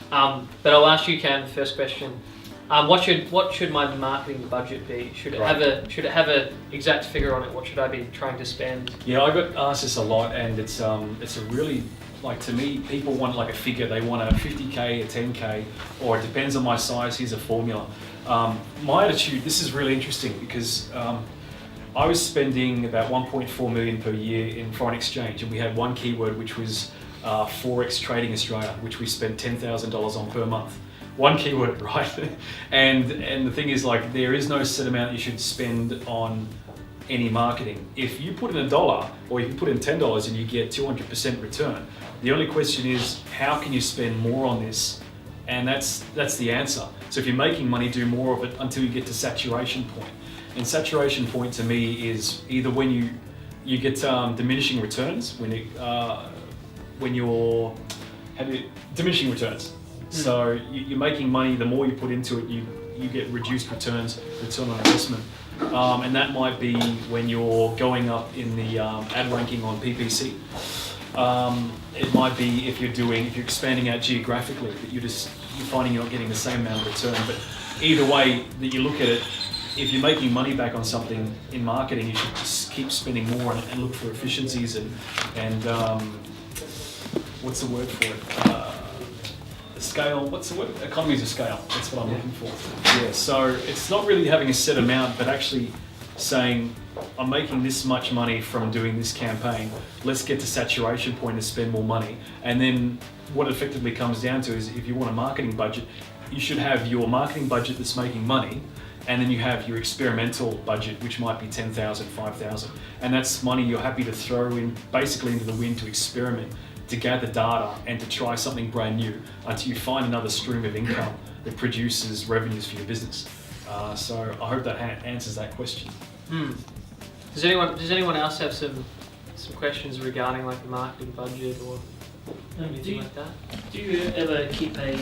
But I'll ask you, Cam, the first question. What should my marketing budget be? Should it have a exact figure on it? What should I be trying to spend? Yeah, I got asked this a lot, and it's a really, like, to me, people want like a figure. They want a 50k, a 10k, or it depends on my size. Here's a formula. My attitude. This is really interesting because I was spending about 1.4 million per year in foreign exchange, and we had one keyword which was Forex Trading Australia, which we spent $10,000 on per month. One keyword, right? and the thing is, like, there is no set amount you should spend on any marketing. If you put in $1 or you put in $10 and you get 200% return, the only question is how can you spend more on this? And that's the answer. So if you're making money, do more of it until you get to saturation point. And saturation point to me is either when you get diminishing returns, diminishing returns. So you're making money, the more you put into it, you get reduced returns, return on investment. And that might be when you're going up in the ad ranking on PPC. It might be if you're expanding out geographically, that you're finding you're not getting the same amount of return. But either way that you look at it, if you're making money back on something in marketing, you should just keep spending more and look for efficiencies and what's the word for it? Scale, what's the word? Economies of scale, that's what I'm looking for. Yeah, so it's not really having a set amount, but actually saying, I'm making this much money from doing this campaign, let's get to saturation point and spend more money. And then what it effectively comes down to is if you want a marketing budget, you should have your marketing budget that's making money, and then you have your experimental budget, which might be 10,000, 5,000. And that's money you're happy to throw in, basically into the wind to experiment, to gather data and to try something brand new until you find another stream of income that produces revenues for your business. So I hope that answers that question. Does anyone else have some questions regarding like the marketing budget or anything like that? Do you ever keep a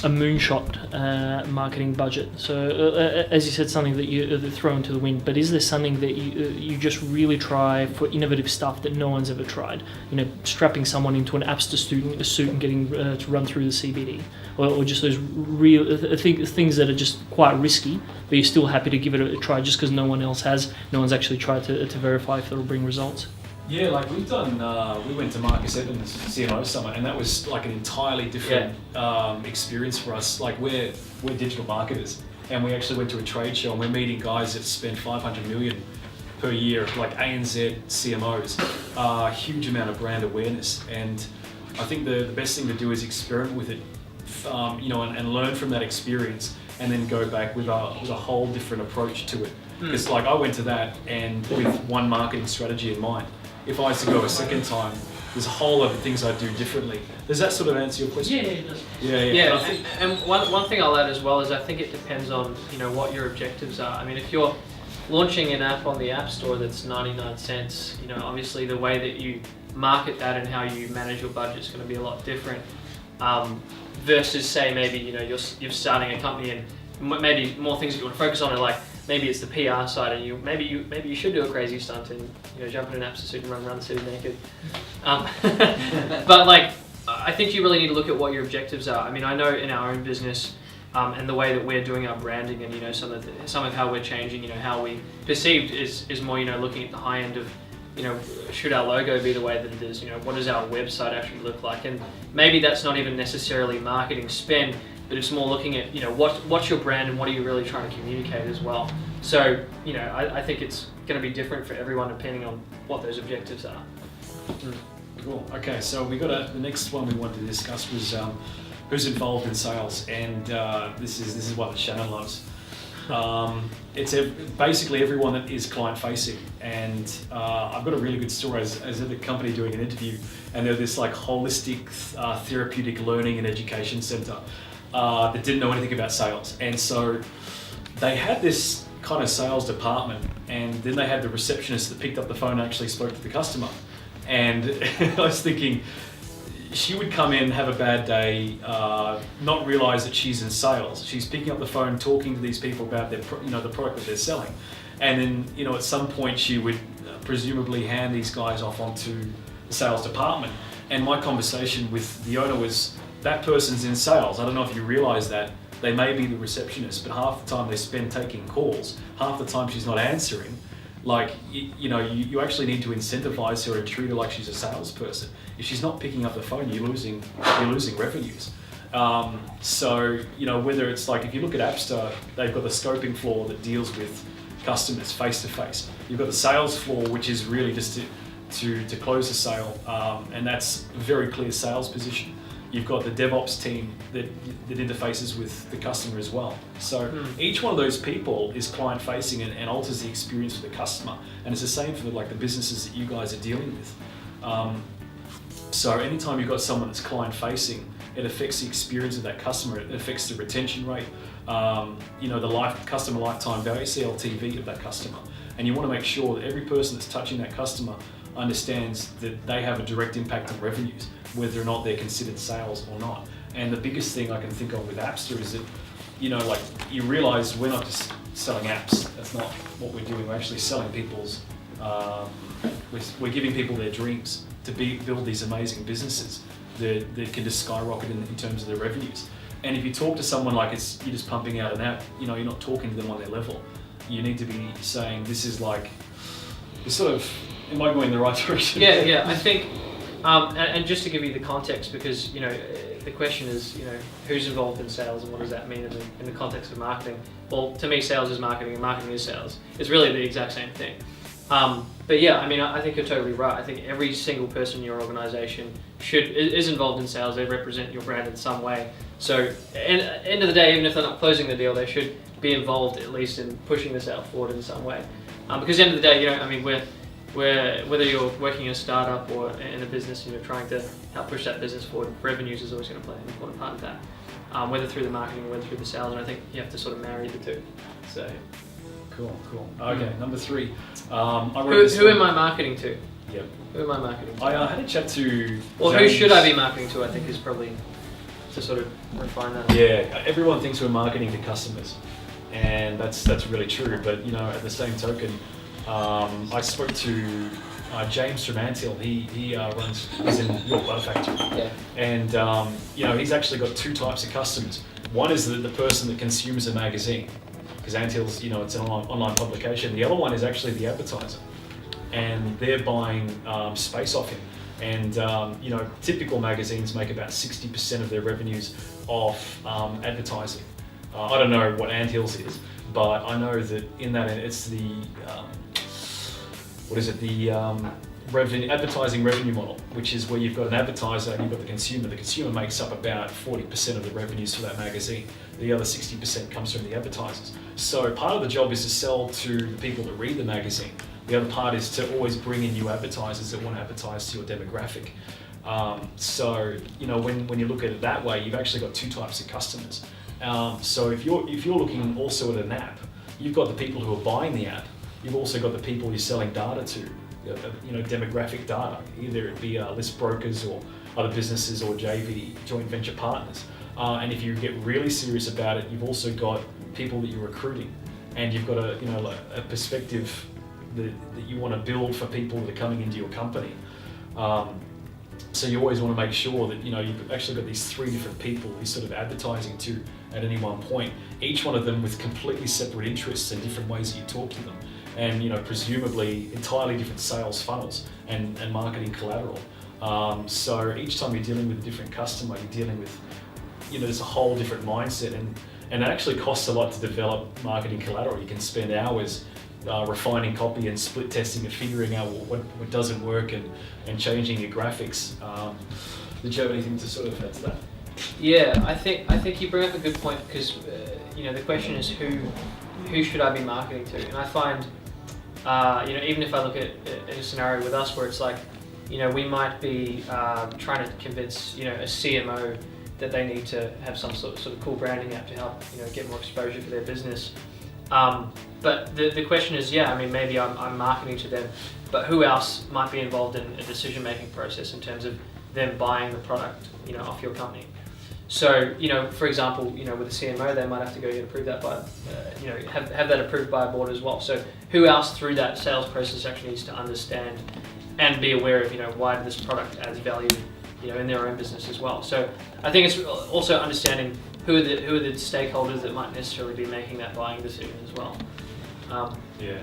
moonshot marketing budget? So as you said, something that you throw into the wind, but is there something that you just really try for innovative stuff that no one's ever tried? You know, strapping someone into an Appster suit and getting to run through the CBD, or just those real things that are just quite risky, but you're still happy to give it a try just because no one's actually tried to verify if it'll bring results. Yeah, like we've done, we went to Marcus Evans CMO Summit, and that was like an entirely different experience for us. Like we're digital marketers, and we actually went to a trade show, and we're meeting guys that spend 500 million per year, like ANZ CMOs, huge amount of brand awareness. And I think the best thing to do is experiment with it, and learn from that experience, and then go back with a whole different approach to it. Because like I went to that and with one marketing strategy in mind. If I was to go a second time, there's a whole lot of things I'd do differently. Does that sort of answer your question? Yeah, it does. Yeah. And one thing I'll add as well is I think it depends on what your objectives are. I mean, if you're launching an app on the App Store that's 99 cents, obviously the way that you market that and how you manage your budget is going to be a lot different. Versus say maybe you're starting a company and maybe more things that you want to focus on are like. Maybe it's the PR side, and maybe you should do a crazy stunt and jump in an Appster suit and run around the city naked. But like, I think you really need to look at what your objectives are. I mean, I know in our own business and the way that we're doing our branding, and some of how we're changing, how we perceived is more looking at the high end of should our logo be the way that it is? What does our website actually look like? And maybe that's not even necessarily marketing spend. But it's more looking at what's your brand and what are you really trying to communicate as well. So I think it's going to be different for everyone depending on what those objectives are. Cool. Okay, so we got the next one we wanted to discuss was who's involved in sales, and this is what Shannon loves. It's basically everyone that is client facing, and I've got a really good story. I was at a company doing an interview, and they're this like holistic therapeutic learning and education center. That didn't know anything about sales, and so they had this kind of sales department, and then they had the receptionist that picked up the phone and actually spoke to the customer. And I was thinking, she would come in, have a bad day, not realize that she's in sales. She's picking up the phone, talking to these people about their, the product that they're selling, and then at some point she would presumably hand these guys off onto the sales department. And my conversation with the owner was, that person's in sales. I don't know if you realize that. They may be the receptionist, but half the time they spend taking calls. Half the time she's not answering. Like, you actually need to incentivize her and treat her like she's a salesperson. If she's not picking up the phone, you're losing revenues. So, whether it's like, if you look at Appstar, they've got the scoping floor that deals with customers face to face. You've got the sales floor, which is really just to close a sale, and that's a very clear sales position. You've got the DevOps team that interfaces with the customer as well. So each one of those people is client facing and alters the experience for the customer. And it's the same for the businesses that you guys are dealing with. So anytime you've got someone that's client facing, it affects the experience of that customer. It affects the retention rate, the customer lifetime value, CLTV of that customer. And you want to make sure that every person that's touching that customer understands that they have a direct impact on revenues, whether or not they're considered sales or not. And the biggest thing I can think of with Appstar is that, you realize we're not just selling apps. That's not what we're doing. We're actually selling people's, we're giving people their dreams to build these amazing businesses that can just skyrocket in terms of their revenues. And if you talk to someone like you're just pumping out an app, you're not talking to them on their level. You need to be saying, this is like, this sort of, am I going in the right direction? Yeah, I think, and just to give you the context, because the question is, who's involved in sales and what does that mean in the context of marketing? Well, to me, sales is marketing and marketing is sales. It's really the exact same thing. But yeah, I think you're totally right. I think every single person in your organization is involved in sales. They represent your brand in some way. So, at the end of the day, even if they're not closing the deal, they should be involved at least in pushing this out forward in some way. Because at the end of the day, whether you're working in a startup or in a business, trying to help push that business forward, revenues is always going to play an important part of that. Whether through the marketing or whether through the sales, and I think you have to sort of marry the two. So. Cool. Okay, number 3. Who am I marketing to? Yep. Who am I marketing to? I had a chat to Well, James. who should I be marketing to, I think, is probably to sort of refine that. Yeah, everyone thinks we're marketing to customers, and that's really true. But at the same token, I spoke to James from Anthill. He's in your butter factory. Yeah. And he's actually got 2 types of customers. One is the person that consumes a magazine, because Anthill's, it's an online publication. The other one is actually the advertiser, and they're buying space off him. And typical magazines make about 60% of their revenues off advertising. I don't know what Anthill's is, but I know that in that it's the advertising revenue model, which is where you've got an advertiser and you've got the consumer. The consumer makes up about 40% of the revenues for that magazine. The other 60% comes from the advertisers. So part of the job is to sell to the people that read the magazine. The other part is to always bring in new advertisers that want to advertise to your demographic. So when you look at it that way, you've actually got 2 types of customers. So if you're looking also at an app, you've got the people who are buying the app. You've also got the people you're selling data to, demographic data, either it be list brokers or other businesses or JV, joint venture partners. And if you get really serious about it, you've also got people that you're recruiting, and you've got a perspective that you want to build for people that are coming into your company. So you always want to make sure that you've actually got these 3 different people you're sort of advertising to at any one point, each one of them with completely separate interests and different ways that you talk to them, and presumably entirely different sales funnels and marketing collateral. So each time you're dealing with a different customer, you're dealing with there's a whole different mindset, and it actually costs a lot to develop marketing collateral. You can spend hours refining copy and split testing and figuring out what doesn't work and changing your graphics. Did you have anything to sort of add to that? Yeah, I think you bring up a good point, because the question is who should I be marketing to, and I find even if I look at a scenario with us where it's like we might be trying to convince a CMO that they need to have some sort of cool branding app to help get more exposure for their business. But the question is, maybe I'm marketing to them, but who else might be involved in a decision-making process in terms of them buying the product, off your company? So, for example, with a CMO, they might have to go get approved that by, have that approved by a board as well. So who else through that sales process actually needs to understand and be aware of, why this product adds value, in their own business as well. So I think it's also understanding who are the stakeholders that might necessarily be making that buying decision as well.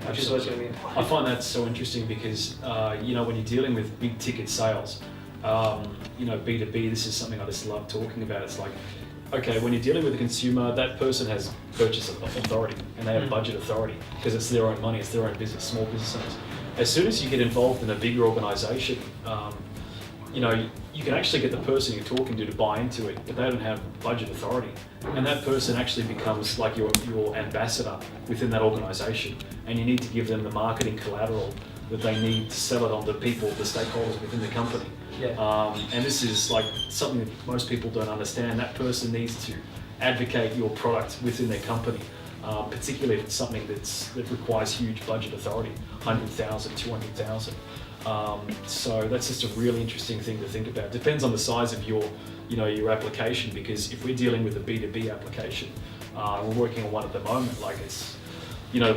Which is always going to be important. I find that so interesting because, when you're dealing with big ticket sales, B2B, this is something I just love talking about. It's like, okay, when you're dealing with a consumer, that person has purchase authority and they have budget authority because it's their own money, it's their own business, small business owners. As soon as you get involved in a bigger organisation, you can actually get the person you're talking to buy into it, but they don't have budget authority. And that person actually becomes like your ambassador within that organisation, and you need to give them the marketing collateral that they need to sell it on to people, the stakeholders within the company. And this is like something that most people don't understand. That person needs to advocate your product within their company, particularly if it's something that requires huge budget authority, 100,000, 200,000. So that's just a really interesting thing to think about. Depends on the size of your application, because if we're dealing with a B2B application, we're working on one at the moment, like it's,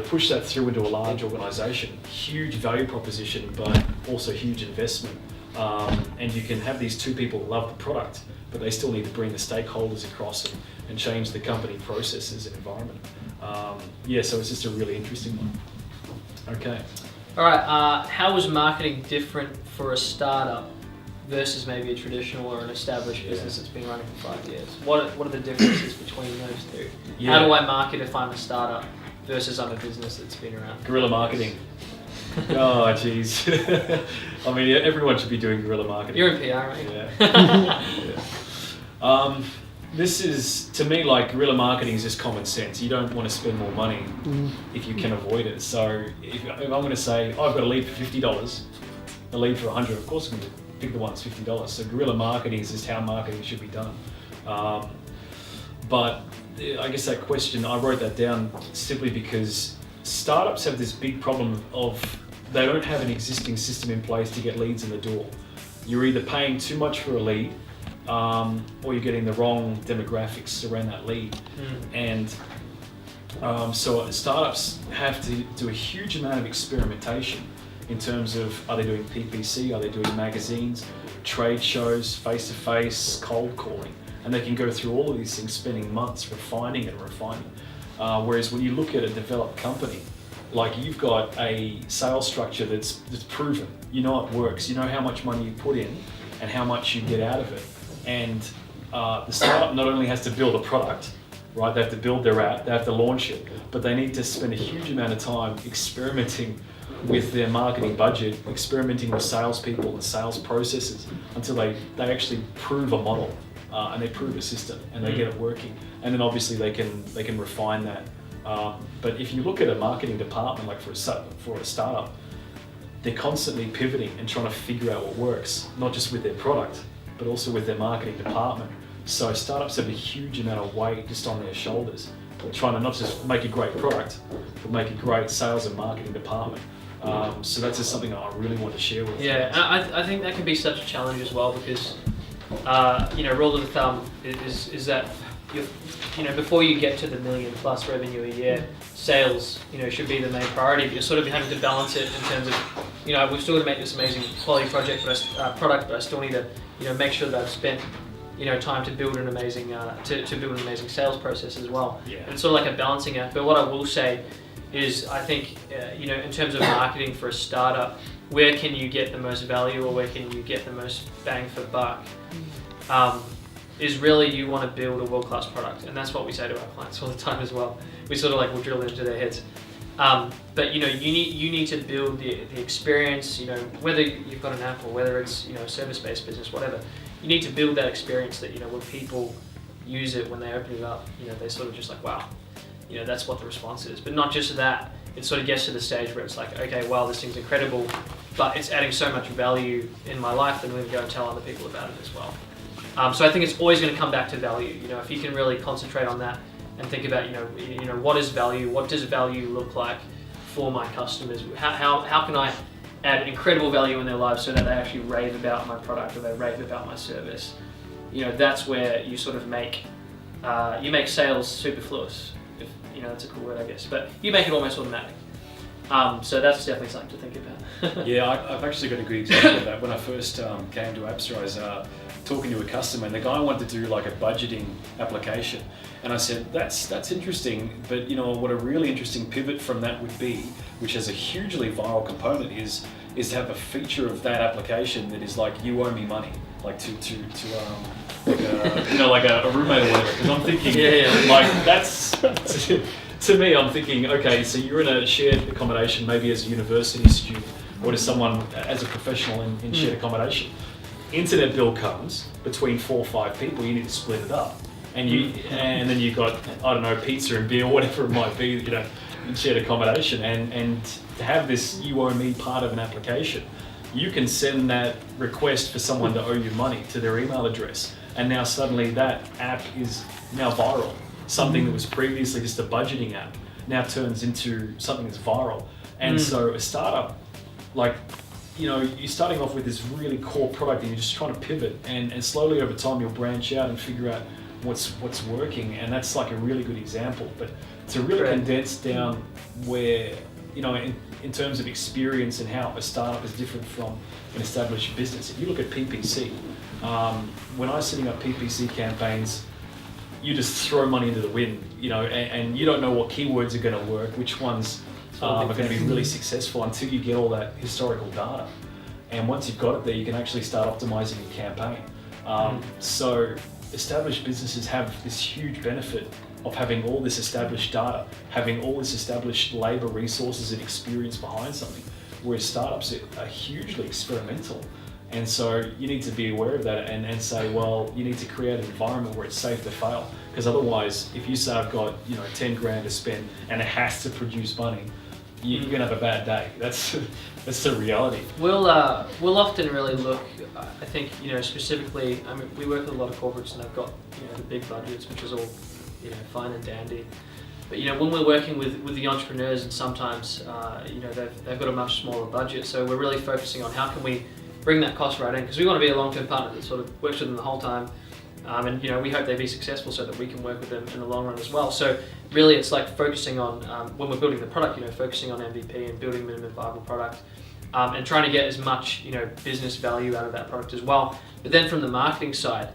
push that through into a large organisation, huge value proposition, but also huge investment. And you can have these two people that love the product, but they still need to bring the stakeholders across and change the company processes and environment. So it's just a really interesting one. Okay. All right, how is marketing different for a startup versus maybe a traditional or an established business that's been running for 5 years? What are the differences between those two? How do I market if I'm a startup versus I'm a business that's been around? Guerrilla marketing. Oh, jeez. I mean, everyone should be doing guerrilla marketing. You're in PR, right? Yeah. This is, to me, like guerrilla marketing is just common sense. You don't want to spend more money if you can avoid it. So if I'm going to say, I've got a lead for $50, a lead for $100, of course I'm going to pick the one that's $50. So guerrilla marketing is just how marketing should be done. But I guess that question, I wrote that down simply because startups have this big problem of they don't have an existing system in place to get leads in the door. You're either paying too much for a lead, or you're getting the wrong demographics around that lead. And so startups have to do a huge amount of experimentation in terms of, are they doing PPC, are they doing magazines, trade shows, face-to-face, cold calling, and they can go through all of these things, spending months refining and refining. Whereas when you look at a developed company, like you've got a sales structure that's proven, you know it works, you know how much money you put in and how much you get out of it. And the startup not only has to build a product, right? They have to build their app, they have to launch it, but they need to spend a huge amount of time experimenting with their marketing budget, experimenting with salespeople and sales processes until they actually prove a model and they prove a system and they get it working. And then obviously they can refine that. But if you look at a marketing department, like for a startup, they're constantly pivoting and trying to figure out what works, not just with their product, but also with their marketing department. So startups have a huge amount of weight just on their shoulders, trying to not just make a great product, but make a great sales and marketing department. So that's just something I really want to share with you. Yeah, I think that can be such a challenge as well because, rule of thumb is that before you get to the $1 million+ revenue a year, sales, should be the main priority. But you're sort of having to balance it in terms of, we've still got to make this amazing quality product, but I still need to, make sure that I've spent, time to build an amazing, to build an amazing sales process as well. Yeah. And it's sort of like a balancing act. But what I will say is, I think, in terms of marketing for a startup, where can you get the most value or where can you get the most bang for buck? Is really you want to build a world-class product, and that's what we say to our clients all the time as well. We sort of will drill into their heads. But you need to build the experience. Whether you've got an app or whether it's a service-based business, whatever. You need to build that experience that when people use it, when they open it up, they sort of just like, wow, that's what the response is. But not just that. It sort of gets to the stage where it's like, okay, wow, this thing's incredible, but it's adding so much value in my life that I'm going to go and tell other people about it as well. So I think it's always going to come back to value. If you can really concentrate on that and think about, what is value? What does value look like for my customers? How can I add incredible value in their lives so that they actually rave about my product or they rave about my service? That's where you sort of make sales superfluous. If that's a cool word, I guess. But you make it almost automatic. So that's definitely something to think about. Yeah, I've actually got a good example of that. When I first came to Appster, I was talking to a customer, and the guy wanted to do like a budgeting application, and I said, that's interesting, but you know what a really interesting pivot from that would be, which has a hugely viral component, is to have a feature of that application that is like, you owe me money, like to like a roommate or whatever. Because I'm thinking, like that's to me, I'm thinking, okay, so you're in a shared accommodation, maybe as a university student or to someone as a professional in shared accommodation. Internet bill comes between 4 or 5 people, you need to split it up. And then you've got, I don't know, pizza and beer, whatever it might be, you know, in shared accommodation. And to have this you owe me part of an application, you can send that request for someone to owe you money to their email address. And now suddenly that app is now viral. Something that was previously just a budgeting app now turns into something that's viral. And so a startup, like, you know, you're starting off with this really core product and you're just trying to pivot, and slowly over time you'll branch out and figure out what's working, and that's like a really good example. But to really condense down where, you know, in terms of experience and how a startup is different from an established business, if you look at PPC, when I was setting up PPC campaigns, you just throw money into the wind, you know, and you don't know what keywords are going to work, which ones are going to be really successful until you get all that historical data. And once you've got it there, you can actually start optimizing your campaign. So established businesses have this huge benefit of having all this established data, having all this established labor, resources and experience behind something, whereas startups are hugely experimental. And so you need to be aware of that and say, well, you need to create an environment where it's safe to fail. Because otherwise, if you say I've got, you know, 10 grand to spend and it has to produce money, you're gonna have a bad day. That's the reality. We'll often really look, I think, you know, specifically, I mean, we work with a lot of corporates and they've got, you know, the big budgets, which is all, you know, fine and dandy. But, you know, when we're working with the entrepreneurs, and sometimes, you know, they've got a much smaller budget, so we're really focusing on how can we bring that cost right in, because we want to be a long-term partner that sort of works with them the whole time. And, you know, we hope they be successful so that we can work with them in the long run as well. So really it's like focusing on, when we're building the product, you know, focusing on MVP and building minimum viable product, and trying to get as much, you know, business value out of that product as well. But then from the marketing side,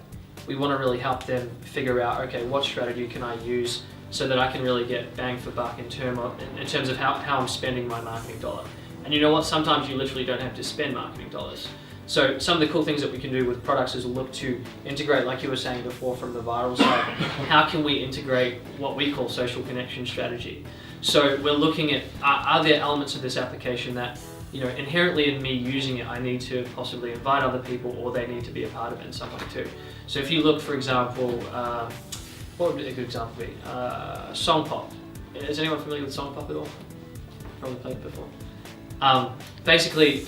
we want to really help them figure out, okay, what strategy can I use so that I can really get bang for buck in terms of how I'm spending my marketing dollar. And you know what, sometimes you literally don't have to spend marketing dollars. So some of the cool things that we can do with products is look to integrate, like you were saying before, from the viral side. How can we integrate what we call social connection strategy? So we're looking at, are there elements of this application that, you know, inherently in me using it, I need to possibly invite other people, or they need to be a part of it in some way too. So if you look, for example, what would a good example be? Song Pop. Is anyone familiar with Song Pop at all? Probably played it before. Basically,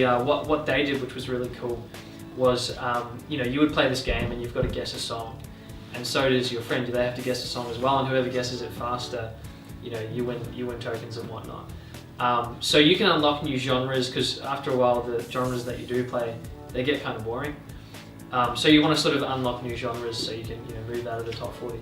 what they did, which was really cool, was, you know, you would play this game and you've got to guess a song, and so does your friend. They have to guess a song as well, and whoever guesses it faster, you know, you win tokens and whatnot. So you can unlock new genres, because after a while, the genres that you do play, they get kind of boring. So you want to sort of unlock new genres so you can, you know, move out of the top 40.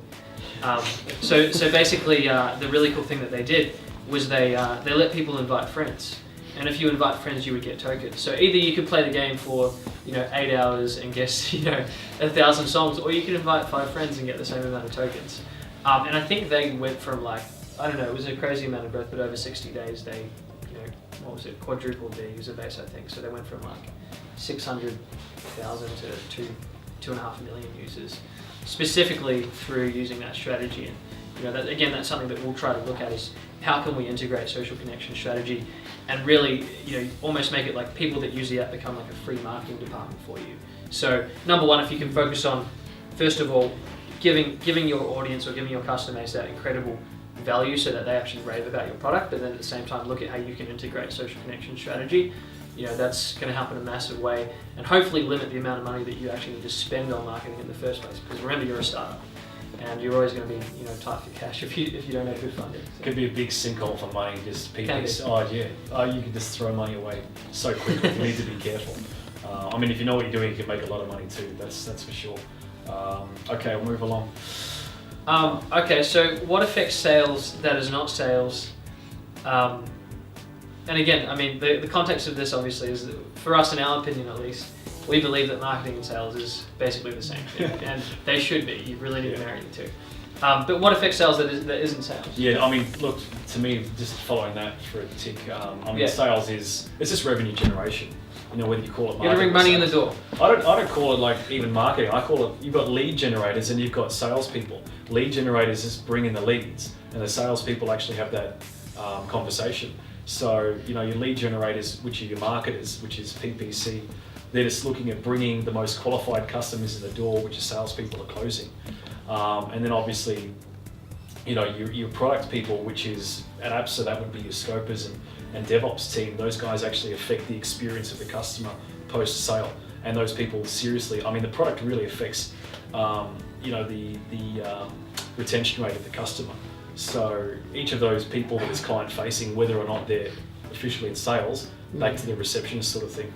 So basically, the really cool thing that they did was they let people invite friends. And if you invite friends, you would get tokens. So either you could play the game for, you know, 8 hours and guess, you know, 1,000 songs, or you can invite 5 friends and get the same amount of tokens. And I think they went from, like, I don't know, it was a crazy amount of growth, but over 60 days they, you know, what was it, quadrupled their user base, I think. So they went from like 600,000 to 2.5 million users, specifically through using that strategy. And, you know, that, again, that's something that we'll try to look at, is how can we integrate social connection strategy and really, you know, almost make it like people that use the app become like a free marketing department for you. So number one, if you can focus on, first of all, giving your audience or giving your customer base that incredible value so that they actually rave about your product, but then at the same time look at how you can integrate social connection strategy. You know, that's going to help in a massive way, and hopefully limit the amount of money that you actually need to spend on marketing in the first place. Because remember, you're a startup, and you're always going to be, you know, tight for cash if you don't have good funding. So. Could be a big sinkhole for money. Just people. You can just throw money away so quickly. You need to be careful. I mean, if you know what you're doing, you can make a lot of money too. That's for sure. Okay, we'll move along. Okay, so what affects sales that is not sales? and again, I mean, the context of this obviously is that for us, in our opinion at least, we believe that marketing and sales is basically the same thing, and they should be. You really need to marry the two. But what affects sales that isn't sales? Yeah, I mean, look, to me, just following that for a tick, I mean, sales it's just revenue generation. You know, whether you call it marketing. You gotta bring money in the door. I don't call it like even marketing. I call it, you've got lead generators and you've got salespeople. Lead generators just bring in the leads, and the salespeople actually have that conversation. So, you know, your lead generators, which are your marketers, which is PPC, they're just looking at bringing the most qualified customers in the door, which is salespeople are closing. And then obviously, you know, your product people, which is at APSA, that would be your scopers and DevOps team. Those guys actually affect the experience of the customer post-sale. And those people seriously, I mean, the product really affects, you know, the retention rate of the customer. So each of those people that is client-facing, whether or not they're officially in sales, back to the receptionist sort of thing,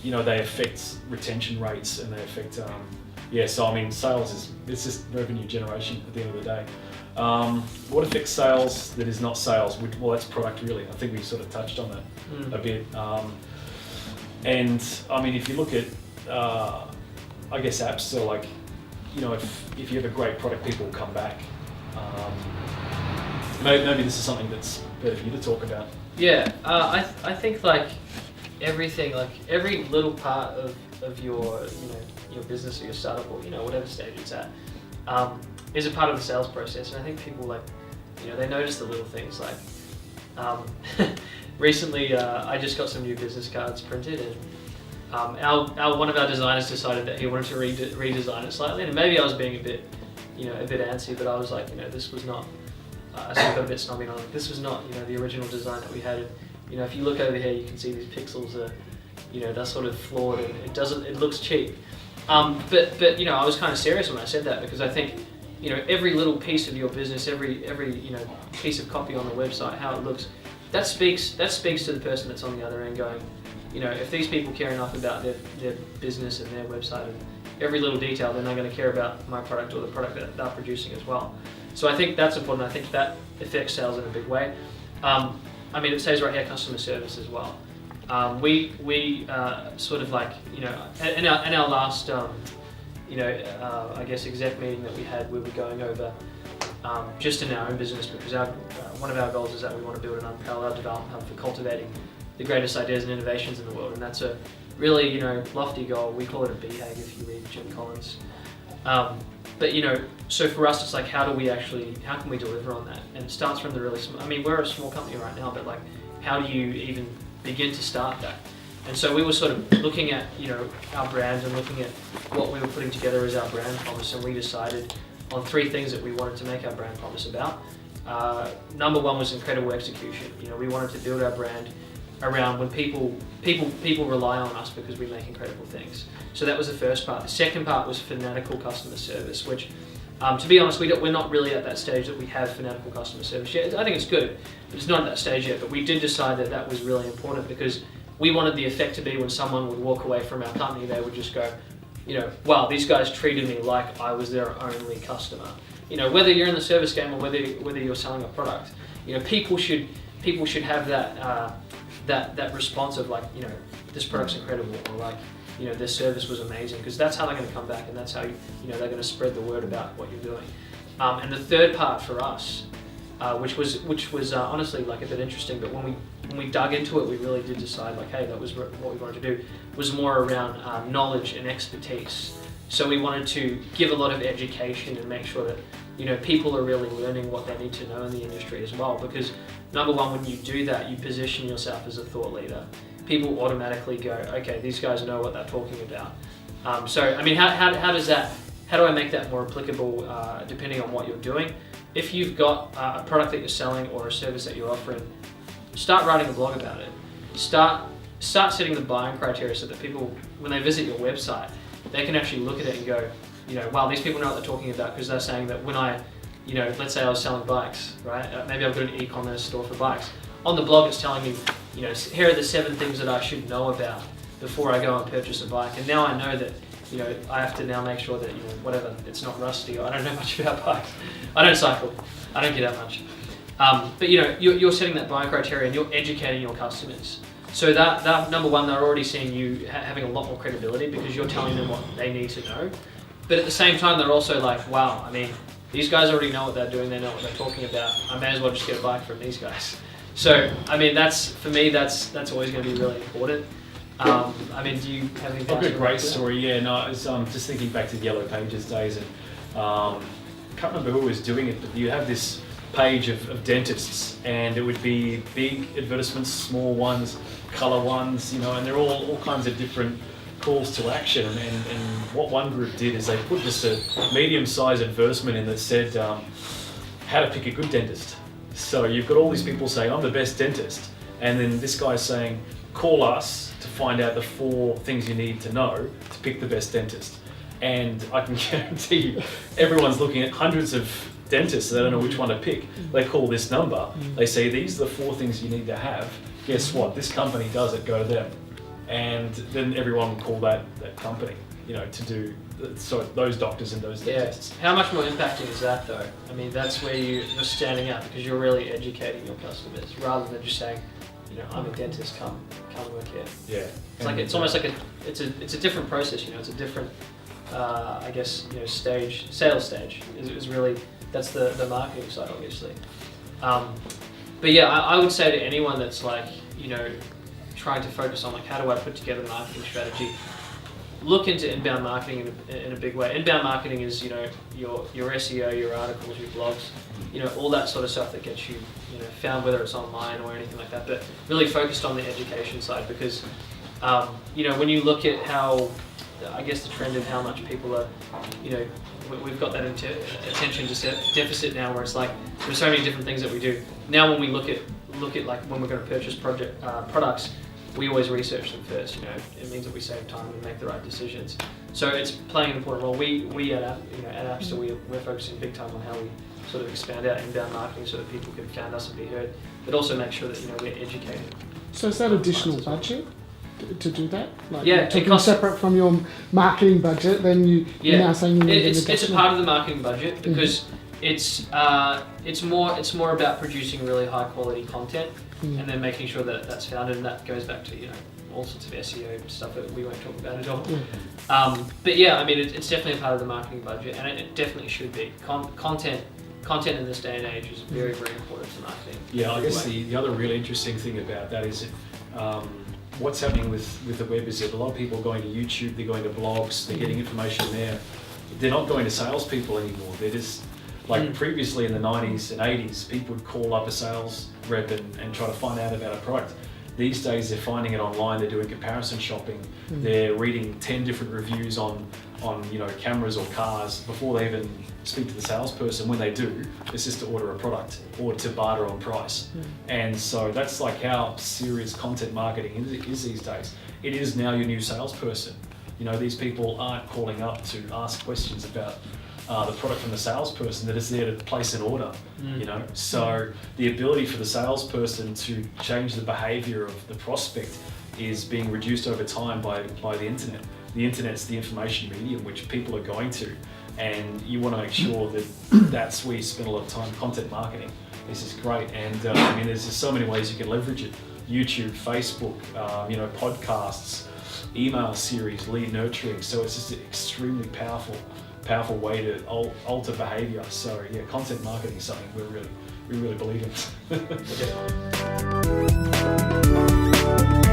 you know, they affect retention rates and they affect, so I mean, sales it's just revenue generation at the end of the day. What affects sales that is not sales? Well, that's product really. I think we sort of touched on that a bit. And I mean, if you look at, I guess apps, so like, you know, if you have a great product, people will come back. Maybe this is something that's better for you to talk about. Yeah, I think like everything, like every little part of your, you know, your business or your startup or, you know, whatever stage it's at, is a part of the sales process. And I think people, like, you know, they notice the little things. Like recently I just got some new business cards printed, and one of our designers decided that he wanted to redesign it slightly, and maybe I was being a bit antsy, but I was like, you know, this was not, I sort of got a bit snobby, and I was like, this was not, you know, the original design that we had. And, you know, if you look over here, you can see these pixels are, you know, they're sort of flawed, and it looks cheap. But you know, I was kind of serious when I said that, because I think, you know, every little piece of your business, every you know, piece of copy on the website, how it looks, that speaks to the person that's on the other end going, you know, if these people care enough about their business and their website and every little detail, then they're going to care about my product or the product that they're producing as well. So I think that's important. I think that affects sales in a big way. I mean, it says right here, customer service as well. We sort of like, you know, in our last, you know, I guess exec meeting that we had, we were going over just in our own business, because one of our goals is that we want to build an unparalleled development hub for cultivating the greatest ideas and innovations in the world, and that's a really, you know, lofty goal. We call it a BHAG if you read Jim Collins. But you know, so for us, it's like, how can we deliver on that? And it starts from the really small. I mean, we're a small company right now, but like, how do you even begin to start that? And so we were sort of looking at, you know, our brand and looking at what we were putting together as our brand promise, and we decided on 3 things that we wanted to make our brand promise about. Number 1 was incredible execution. You know, we wanted to build our brand around when people rely on us because we make incredible things. So that was the first part. The second part was fanatical customer service, which, to be honest, we're not really at that stage that we have fanatical customer service yet. I think it's good, but it's not at that stage yet. But we did decide that that was really important, because we wanted the effect to be when someone would walk away from our company, they would just go, you know, wow, these guys treated me like I was their only customer. You know, whether you're in the service game or whether you're selling a product, you know, people should have that response of like, you know, this product's incredible, or like, you know, this service was amazing, because that's how they're going to come back, and that's how you know, they're going to spread the word about what you're doing. And the third part for us, which was honestly like a bit interesting, but when we dug into it, we really did decide like, hey, that was what we wanted to do, was more around knowledge and expertise. So we wanted to give a lot of education and make sure that, you know, people are really learning what they need to know in the industry as well, because number 1, when you do that, you position yourself as a thought leader. People automatically go, okay, these guys know what they're talking about. So I mean, how do I make that more applicable depending on what you're doing? If you've got a product that you're selling or a service that you're offering, start writing a blog about it. Start setting the buying criteria so that people, when they visit your website, they can actually look at it and go, you know, wow, these people know what they're talking about, because they're saying that when I, you know, let's say I was selling bikes, right? Maybe I've got an e-commerce store for bikes. On the blog, it's telling me, you know, here are the 7 things that I should know about before I go and purchase a bike. And now I know that, you know, I have to now make sure that, you know, whatever, it's not rusty, or I don't know much about bikes. I don't cycle. I don't get out much. But you know, you're setting that buying criteria and you're educating your customers. So that number one, they're already seeing you having a lot more credibility because you're telling them what they need to know. But at the same time, they're also like, wow, I mean, these guys already know what they're doing. They know what they're talking about. I may as well just get a bike from these guys. So, I mean, for me, that's always going to be really important. I mean, do you have any? I've got a great story. Yeah, no, I was just thinking back to the Yellow Pages days, and can't remember who was doing it, but you have this page of dentists, and it would be big advertisements, small ones, colour ones, you know, and they're all kinds of different calls to action. And what one group did is they put just a medium-sized advertisement in that said how to pick a good dentist. So you've got all these people saying, I'm the best dentist, and then this guy's saying, call us to find out the 4 things you need to know to pick the best dentist. And I can guarantee you, everyone's looking at hundreds of dentists, they don't know which one to pick. They call this number, they say, these are the 4 things you need to have. Guess what? This company does it, go to them. And then everyone will call that company, you know, to do, so those doctors and those dentists. Yeah. How much more impacting is that though? I mean, that's where you're standing out because you're really educating your customers rather than just saying, you know, I'm a dentist, come work here. Yeah. It's almost like it's a different process, you know, it's a different, I guess, you know, sales stage is really, that's the marketing side, obviously. But yeah, I would say to anyone that's like, you know, trying to focus on like, how do I put together a marketing strategy? Look into inbound marketing in a big way. Inbound marketing is, you know, your SEO, your articles, your blogs, you know, all that sort of stuff that gets you, you know, found, whether it's online or anything like that. But really focused on the education side because, you know, when you look at how, I guess the trend in how much people are, you know, we've got that attention deficit now where it's like there's so many different things that we do. Now when we look at like when we're going to purchase products, we always research them first. You know, it means that we save time and make the right decisions. So it's playing an important role. We at Appster, we're focusing big time on how we sort of expand our inbound marketing so that people can find us and be heard, but also make sure that, you know, we're educating. So is that additional budget to do that? Like, yeah, taking separate from your marketing budget, then you're now saying you need it's a part of the marketing budget because it's more about producing really high quality content and then making sure that that's found, and that goes back to, you know, all sorts of SEO stuff that we won't talk about at all. But yeah, I mean, it's definitely a part of the marketing budget, and it definitely should be. Content in this day and age is very, very important to marketing. Yeah, I guess the other really interesting thing about that is what's happening with the web is that a lot of people are going to YouTube, they're going to blogs, they're getting information there. They're not going to salespeople anymore. They're just, like previously in the 90s and 80s, people would call up a sales rep and try to find out about a product. These days they're finding it online, they're doing comparison shopping, they're reading 10 different reviews on you know, cameras or cars before they even speak to the salesperson. When they do, it's just to order a product or to barter on price. And so that's like how serious content marketing is these days. It is now your new salesperson. You know, these people aren't calling up to ask questions about the product from the salesperson, that is there to place an order, you know. So the ability for the salesperson to change the behavior of the prospect is being reduced over time by the internet. The internet's the information medium which people are going to, and you want to make sure that that's where you spend a lot of time. Content marketing, this is great, and I mean, there's just so many ways you can leverage it. YouTube, Facebook, you know, podcasts, email series, lead nurturing. So it's just an extremely powerful way to alter behavior. So yeah, content marketing is something we really believe in.